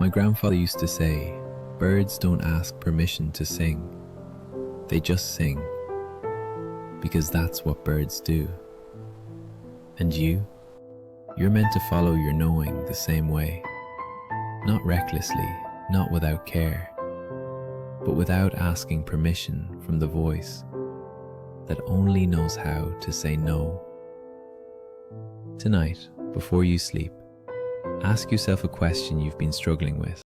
My grandfather used to say, birds don't ask permission to sing. They just sing, because that's what birds do. And you're meant to follow your knowing the same way. Not recklessly, not without care, but without asking permission from the voice that only knows how to say no. Tonight, before you sleep, ask yourself a question you've been struggling with.